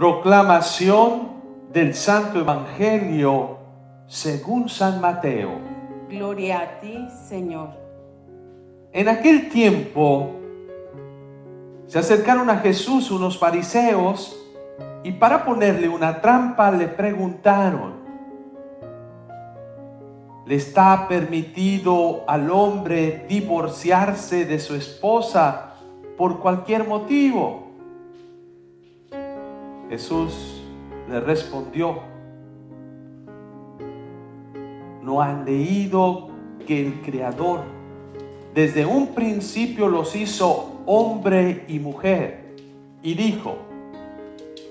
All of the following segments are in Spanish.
Proclamación del Santo Evangelio según San Mateo. Gloria a ti, Señor. En aquel tiempo se acercaron a Jesús unos fariseos y para ponerle una trampa le preguntaron: ¿le está permitido al hombre divorciarse de su esposa por cualquier motivo? Jesús le respondió: ¿no han leído que el Creador desde un principio los hizo hombre y mujer? Y dijo: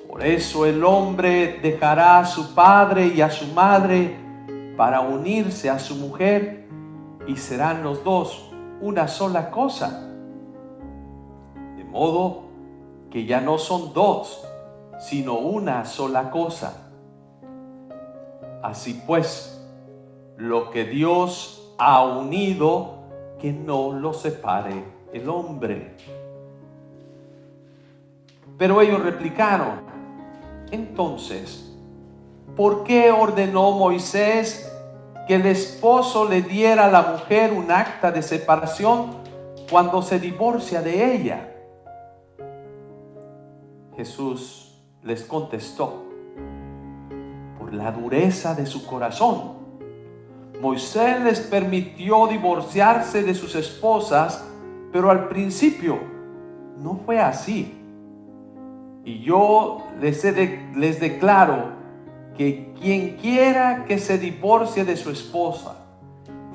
por eso el hombre dejará a su padre y a su madre para unirse a su mujer, y serán los dos una sola cosa. De modo que ya no son dos, sino una sola cosa. Así pues, lo que Dios ha unido, que no lo separe el hombre. Pero ellos replicaron: entonces, ¿por qué ordenó Moisés que el esposo le diera a la mujer un acta de separación cuando se divorcia de ella? Jesús les contestó: por la dureza de su corazón. Moisés les permitió divorciarse de sus esposas, pero al principio no fue así. Y yo les declaro que quien quiera que se divorcie de su esposa,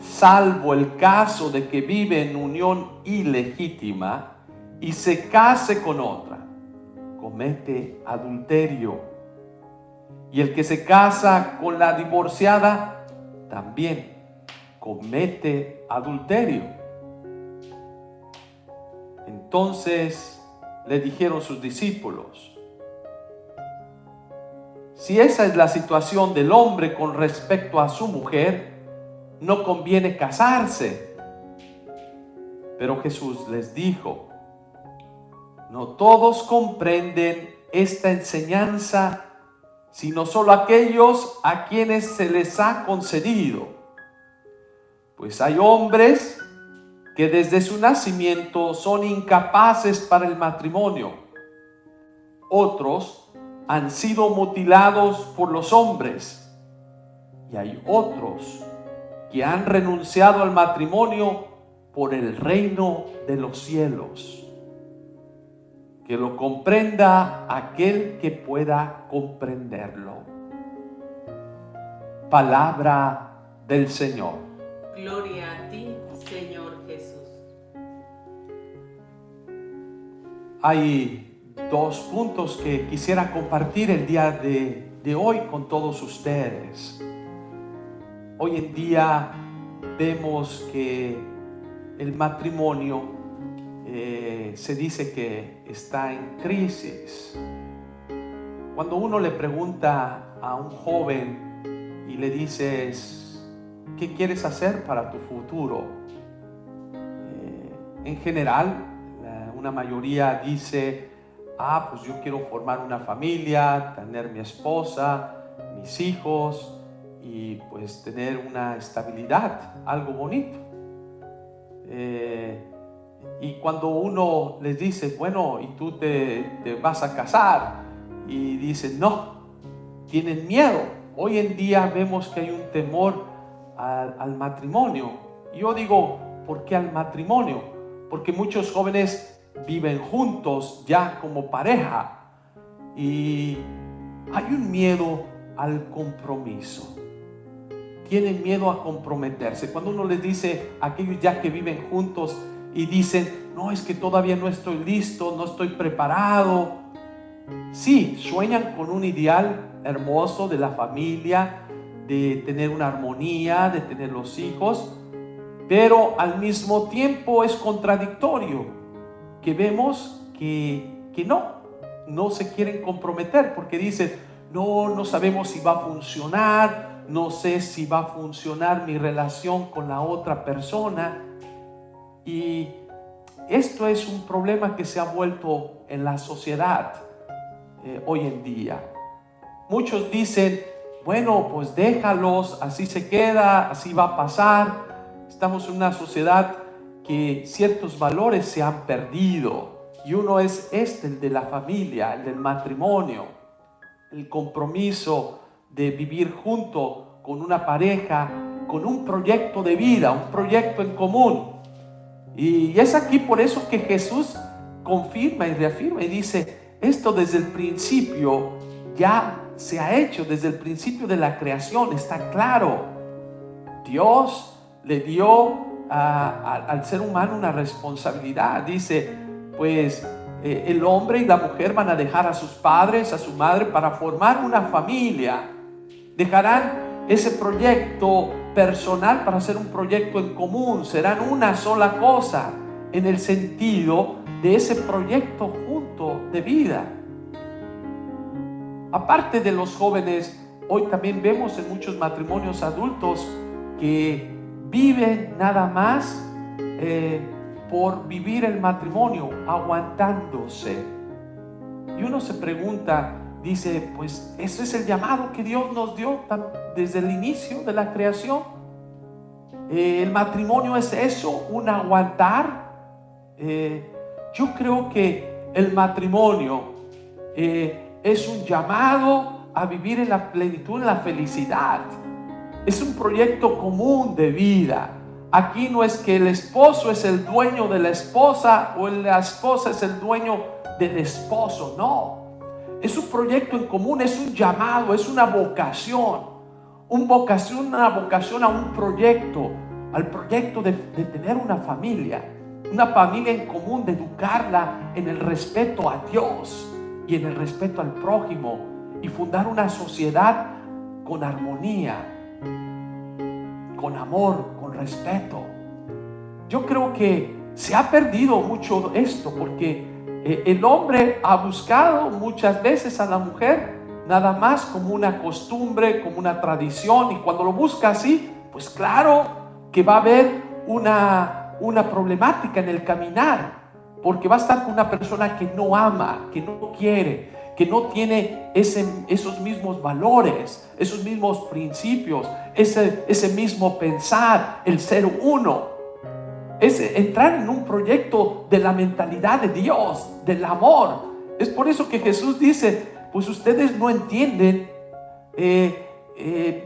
salvo el caso de que vive en unión ilegítima y se case con otra, comete adulterio. Y el que se casa con la divorciada también comete adulterio. Entonces le dijeron sus discípulos: si esa es la situación del hombre con respecto a su mujer, no conviene casarse. Pero Jesús les dijo: no todos comprenden esta enseñanza, sino solo aquellos a quienes se les ha concedido. Pues hay hombres que desde su nacimiento son incapaces para el matrimonio. Otros han sido mutilados por los hombres. Y hay otros que han renunciado al matrimonio por el reino de los cielos. Que lo comprenda aquel que pueda comprenderlo. Palabra del Señor. Gloria a ti, Señor Jesús. Hay dos puntos que quisiera compartir el día de hoy con todos ustedes. Hoy en día vemos que el matrimonio se dice que está en crisis. Cuando uno le pregunta a un joven y le dices: ¿qué quieres hacer para tu futuro? En general, una mayoría dice: pues yo quiero formar una familia, tener mi esposa, mis hijos y pues tener una estabilidad, algo bonito. Y cuando uno les dice: bueno, ¿y tú te vas a casar? Y dicen: no, tienen miedo. Hoy en día vemos que hay un temor al matrimonio. Yo digo: ¿por qué al matrimonio? Porque muchos jóvenes viven juntos ya como pareja y hay un miedo al compromiso. Tienen miedo a comprometerse. Cuando uno les dice a aquellos ya que viven juntos y dicen: no, es que todavía no estoy listo, no estoy preparado. Sí, sueñan con un ideal hermoso de la familia, de tener una armonía, de tener los hijos, pero al mismo tiempo es contradictorio, que vemos que no se quieren comprometer porque dicen: no sabemos si va a funcionar, no sé si va a funcionar mi relación con la otra persona. Y esto es un problema que se ha vuelto en la sociedad. hoy en día. Muchos dicen, bueno, pues déjalos, así se queda, así va a pasar. Estamos en una sociedad que ciertos valores se han perdido. Y uno es el de la familia, el del matrimonio, el compromiso de vivir junto con una pareja, con un proyecto de vida, un proyecto en común. Y es aquí por eso que Jesús confirma y reafirma y dice, esto desde el principio ya se ha hecho, desde el principio de la creación, está claro. Dios le dio al ser humano una responsabilidad. Dice, pues el hombre y la mujer van a dejar a sus padres, a su madre, para formar una familia. Dejarán ese proyecto personal para hacer un proyecto en común. Serán una sola cosa en el sentido de ese proyecto junto de vida. Aparte de los jóvenes, hoy también vemos en muchos matrimonios adultos que viven nada más por vivir el matrimonio, aguantándose. Y uno se pregunta, dice, pues ese es el llamado que Dios nos dio desde el inicio de la creación. El matrimonio es eso, un aguantar. Yo creo que el matrimonio es un llamado a vivir en la plenitud, en la felicidad. Es un proyecto común de vida. Aquí no es que el esposo es el dueño de la esposa o la esposa es el dueño del esposo, no. Es un proyecto en común, es un llamado, es una vocación. Una vocación a un proyecto, al proyecto de tener una familia en común, de educarla en el respeto a Dios y en el respeto al prójimo y fundar una sociedad con armonía, con amor, con respeto. Yo creo que se ha perdido mucho esto porque el hombre ha buscado muchas veces a la mujer nada más como una costumbre, como una tradición, y cuando lo busca así, pues claro que va a haber una problemática en el caminar, porque va a estar con una persona que no ama, que no quiere, que no tiene esos mismos valores, esos mismos principios, ese mismo pensar, el ser uno. Es entrar en un proyecto de la mentalidad de Dios, del amor. Es por eso que Jesús dice, pues ustedes no entienden.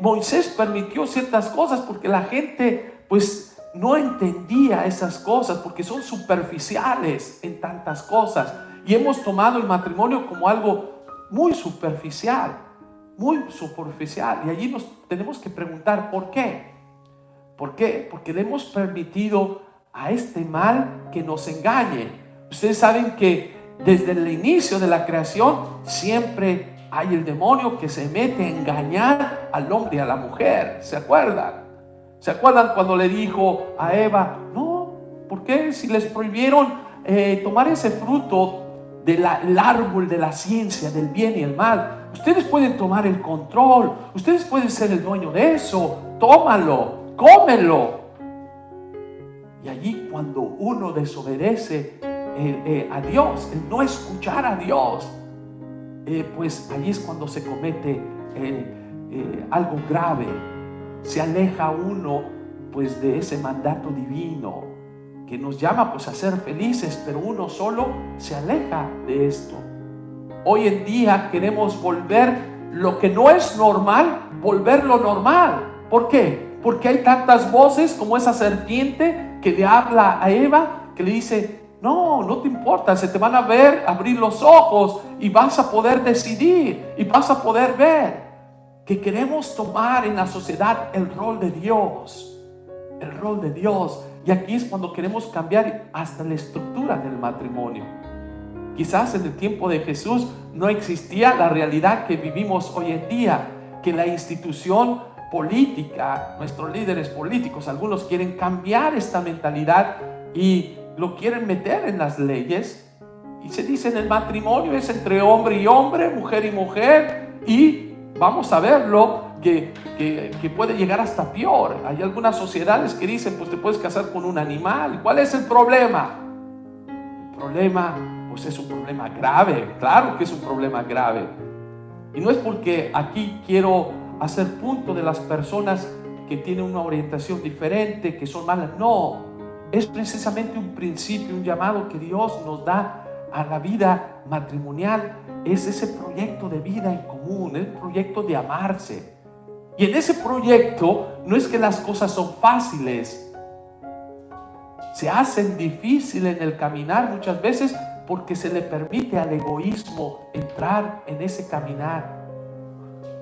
Moisés permitió ciertas cosas porque la gente pues no entendía esas cosas, porque son superficiales en tantas cosas. Y hemos tomado el matrimonio como algo muy superficial, muy superficial. Y allí nos tenemos que preguntar, ¿por qué? ¿Por qué? Porque le hemos permitido a este mal que nos engañe. Ustedes saben que desde el inicio de la creación siempre hay el demonio que se mete a engañar al hombre y a la mujer. ¿Se acuerdan? ¿Se acuerdan cuando le dijo a Eva, no, ¿por qué si les prohibieron tomar ese fruto del árbol de la ciencia, del bien y el mal? Ustedes pueden tomar el control, ustedes pueden ser el dueño de eso, tómalo, cómelo. Y allí cuando uno desobedece a Dios, el no escuchar a Dios, pues allí es cuando se comete algo grave. Se aleja uno pues de ese mandato divino que nos llama pues a ser felices, pero uno solo se aleja de esto. Hoy en día queremos volver lo que no es normal, volverlo normal. ¿Por qué? Porque hay tantas voces como esa serpiente que le habla a Eva, que le dice, no te importa, se te van a ver, abrir los ojos y vas a poder decidir y vas a poder ver. Que queremos tomar en la sociedad el rol de Dios, el rol de Dios. Y aquí es cuando queremos cambiar hasta la estructura del matrimonio. Quizás en el tiempo de Jesús no existía la realidad que vivimos hoy en día, que la institución política, nuestros líderes políticos, algunos quieren cambiar esta mentalidad y lo quieren meter en las leyes. Y se dice en el matrimonio es entre hombre y hombre, mujer y mujer, y vamos a verlo que puede llegar hasta peor. Hay algunas sociedades que dicen, pues te puedes casar con un animal. ¿Cuál es el problema? El problema pues es un problema grave. Claro que es un problema grave. Y no es porque aquí quiero hacer punto de las personas que tienen una orientación diferente, que son malas. No, es precisamente un principio, un llamado que Dios nos da a la vida matrimonial. Es ese proyecto de vida en común, el proyecto de amarse. Y en ese proyecto no es que las cosas son fáciles, se hacen difíciles en el caminar muchas veces porque se le permite al egoísmo entrar en ese caminar.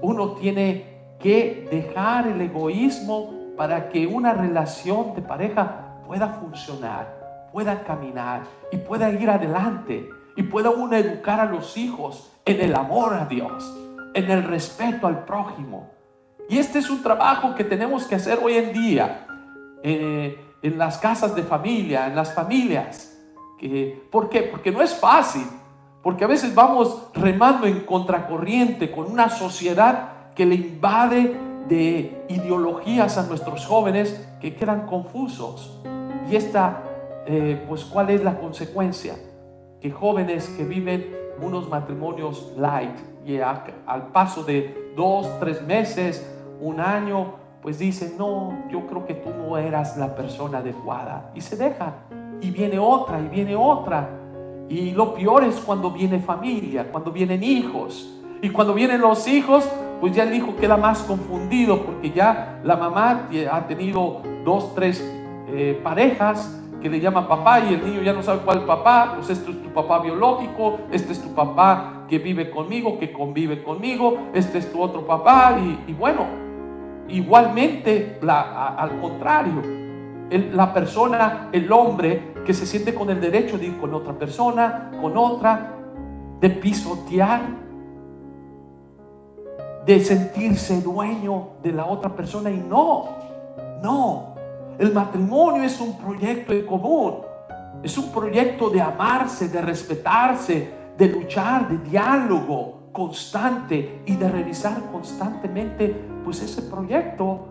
Uno tiene que dejar el egoísmo para que una relación de pareja pueda funcionar, pueda caminar y pueda ir adelante, y pueda uno educar a los hijos en el amor a Dios, en el respeto al prójimo. Y este es un trabajo que tenemos que hacer hoy en día en las casas de familia, en las familias. ¿Por qué? Porque no es fácil, porque a veces vamos remando en contracorriente con una sociedad que le invade de ideologías a nuestros jóvenes que quedan confusos. Y pues ¿cuál es la consecuencia? Que jóvenes que viven unos matrimonios light y al paso de 2, 3 meses, un año, pues dicen, no, yo creo que tú no eras la persona adecuada, y se dejan, y viene otra, y viene otra. Y lo peor es cuando viene familia, cuando vienen hijos, y cuando vienen los hijos, pues ya el hijo queda más confundido, porque ya la mamá ha tenido 2, 3 parejas que le llaman papá, y el niño ya no sabe cuál papá. Pues este es tu papá biológico, este es tu papá que vive conmigo, que convive conmigo, este es tu otro papá. Y bueno, igualmente al contrario, la persona, el hombre que se siente con el derecho de ir con otra persona, con otra, de pisotear, de sentirse dueño de la otra persona. Y no, el matrimonio es un proyecto en común, es un proyecto de amarse, de respetarse, de luchar, de diálogo constante y de revisar constantemente pues ese proyecto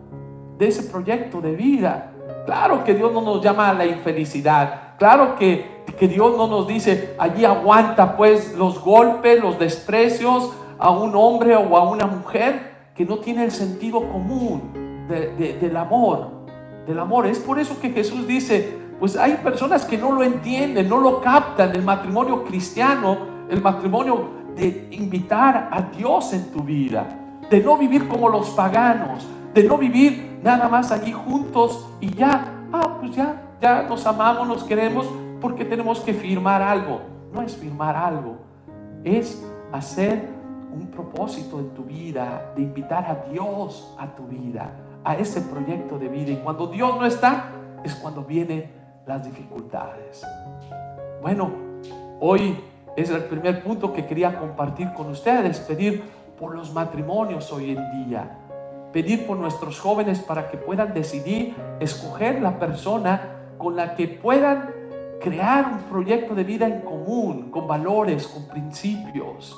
de vida. Claro que Dios no nos llama a la infelicidad, claro que Dios no nos dice, allí aguanta pues los golpes, los desprecios a un hombre o a una mujer que no tiene el sentido común del amor. Es por eso que Jesús dice, pues hay personas que no lo entienden, no lo captan. El matrimonio cristiano, el matrimonio de invitar a Dios en tu vida, de no vivir como los paganos, de no vivir nada más allí juntos y ya, pues ya nos amamos, nos queremos porque tenemos que firmar algo. No es firmar algo, es hacer un propósito en tu vida, de invitar a Dios a tu vida, a ese proyecto de vida. Y cuando Dios no está, es cuando vienen las dificultades. Bueno, hoy es el primer punto que quería compartir con ustedes: pedir por los matrimonios hoy en día, pedir por nuestros jóvenes para que puedan decidir, escoger la persona con la que puedan crear un proyecto de vida en común, con valores, con principios,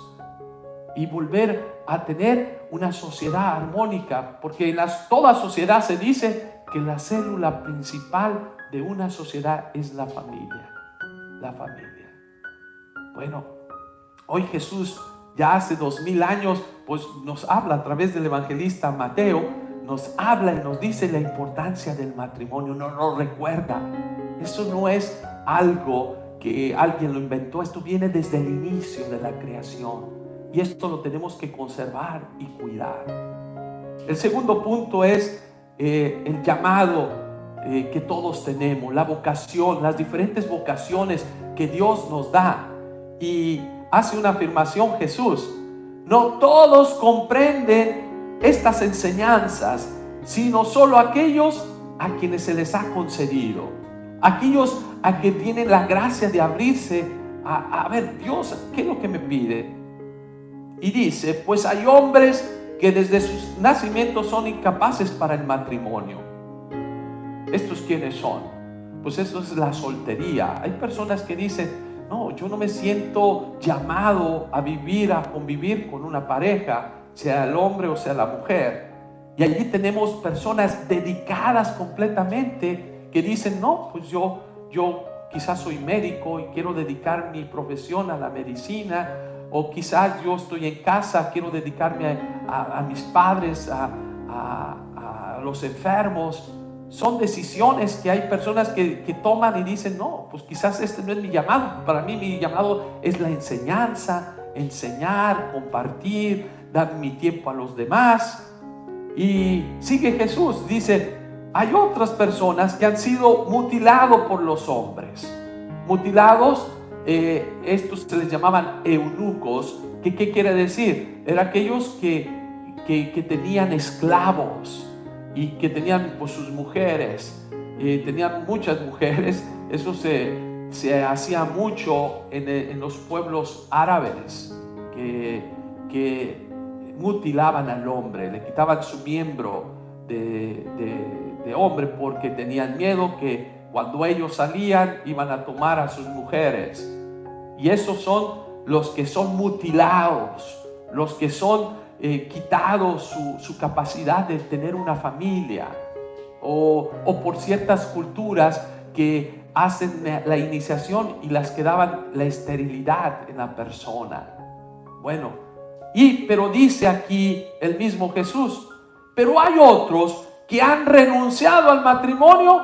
y volver a tener una sociedad armónica, porque en toda sociedad se dice que la célula principal de una sociedad es la familia. La familia. Bueno, hoy Jesús, ya hace 2000 años, pues nos habla a través del evangelista Mateo, nos habla y nos dice la importancia del matrimonio, nos recuerda. Eso no es algo que alguien lo inventó, esto viene desde el inicio de la creación. Y esto lo tenemos que conservar y cuidar. El segundo punto es el llamado que todos tenemos, la vocación, las diferentes vocaciones que Dios nos da. Y hace una afirmación Jesús: no todos comprenden estas enseñanzas, sino solo aquellos a quienes se les ha concedido, aquellos a que tienen la gracia de abrirse a ver, Dios, ¿qué es lo que me pide? Y dice, pues hay hombres que desde sus nacimientos son incapaces para el matrimonio. ¿Estos quiénes son? Pues eso es la soltería. Hay personas que dicen, no, yo no me siento llamado a vivir, a convivir con una pareja, sea el hombre o sea la mujer. Y allí tenemos personas dedicadas completamente que dicen, no, pues yo quizás soy médico y quiero dedicar mi profesión a la medicina, o quizás yo estoy en casa, quiero dedicarme a mis padres, a los enfermos. Son decisiones que hay personas que toman y dicen, no, pues quizás este no es mi llamado. Para mí mi llamado es la enseñanza, enseñar, compartir, dar mi tiempo a los demás. Y sigue Jesús, dice, hay otras personas que han sido mutilados por los hombres. Mutilados, estos se les llamaban eunucos. ¿Qué quiere decir? Eran aquellos que tenían esclavos y que tenían pues sus mujeres, tenían muchas mujeres. Eso se hacía mucho en los pueblos árabes, que mutilaban al hombre, le quitaban su miembro de hombre, porque tenían miedo que cuando ellos salían iban a tomar a sus mujeres. Y esos son los que son mutilados, los que son quitados su capacidad de tener una familia, o por ciertas culturas que hacen la iniciación y las que daban la esterilidad en la persona. Bueno, pero dice aquí el mismo Jesús, pero hay otros que han renunciado al matrimonio,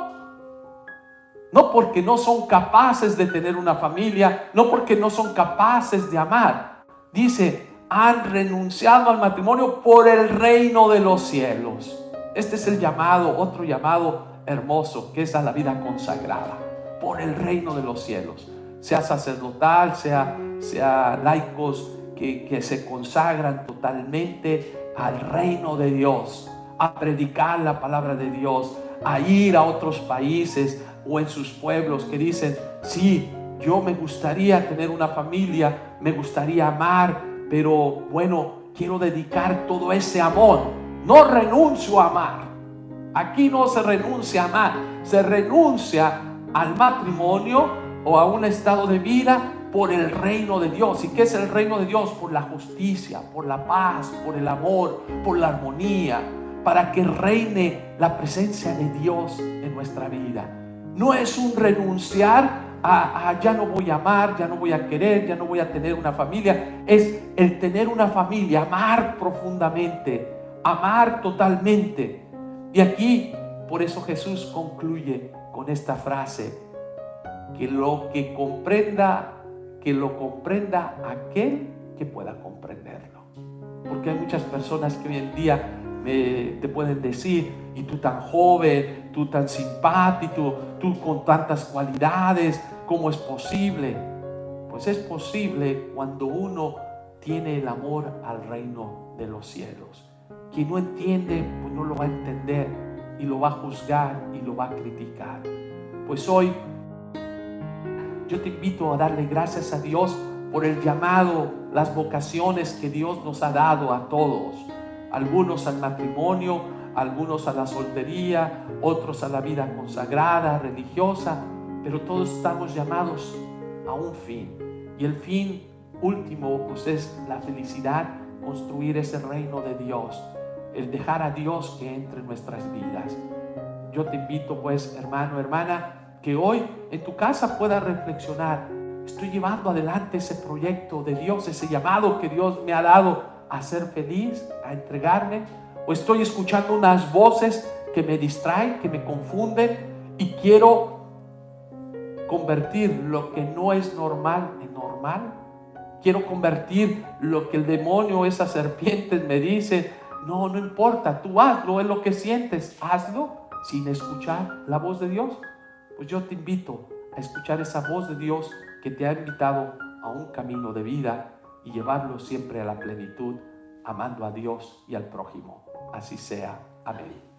no porque no son capaces de tener una familia, no porque no son capaces de amar. Dice, han renunciado al matrimonio por el reino de los cielos. Este es el llamado, otro llamado hermoso, que es a la vida consagrada, por el reino de los cielos. Sea sacerdotal, sea laicos que se consagran totalmente al reino de Dios, a predicar la palabra de Dios, a ir a otros países o en sus pueblos, que dicen, sí, yo me gustaría tener una familia, me gustaría amar, pero bueno, quiero dedicar todo ese amor. No renuncio a amar. Aquí no se renuncia a amar, se renuncia al matrimonio o a un estado de vida por el reino de Dios. ¿Y qué es el reino de Dios? Por la justicia, por la paz, por el amor, por la armonía, para que reine la presencia de Dios en nuestra vida. No es un renunciar a ya no voy a amar, ya no voy a querer, ya no voy a tener una familia. Es el tener una familia, amar profundamente, amar totalmente. Y aquí, por eso Jesús concluye con esta frase, que lo comprenda aquel que pueda comprenderlo. Porque hay muchas personas que hoy en día te pueden decir, y tú tan joven, tú tan simpático, tú con tantas cualidades, ¿cómo es posible? Pues es posible cuando uno tiene el amor al reino de los cielos. Quien no entiende, pues no lo va a entender, y lo va a juzgar y lo va a criticar. Pues hoy yo te invito a darle gracias a Dios por el llamado, las vocaciones que Dios nos ha dado a todos. Algunos al matrimonio, algunos a la soltería, otros a la vida consagrada, religiosa, pero todos estamos llamados a un fin. Y el fin último pues es la felicidad, construir ese reino de Dios, el dejar a Dios que entre en nuestras vidas. Yo te invito pues, hermano, hermana, que hoy en tu casa puedas reflexionar. Estoy llevando adelante ese proyecto de Dios, ese llamado que Dios me ha dado a ser feliz, a entregarme, o estoy escuchando unas voces que me distraen, que me confunden, y quiero convertir lo que no es normal en normal. Quiero convertir lo que el demonio, esas serpientes me dicen, no importa, tú hazlo, es lo que sientes, hazlo sin escuchar la voz de Dios. Pues yo te invito a escuchar esa voz de Dios que te ha invitado a un camino de vida y llevarlo siempre a la plenitud, amando a Dios y al prójimo. Así sea. Amén.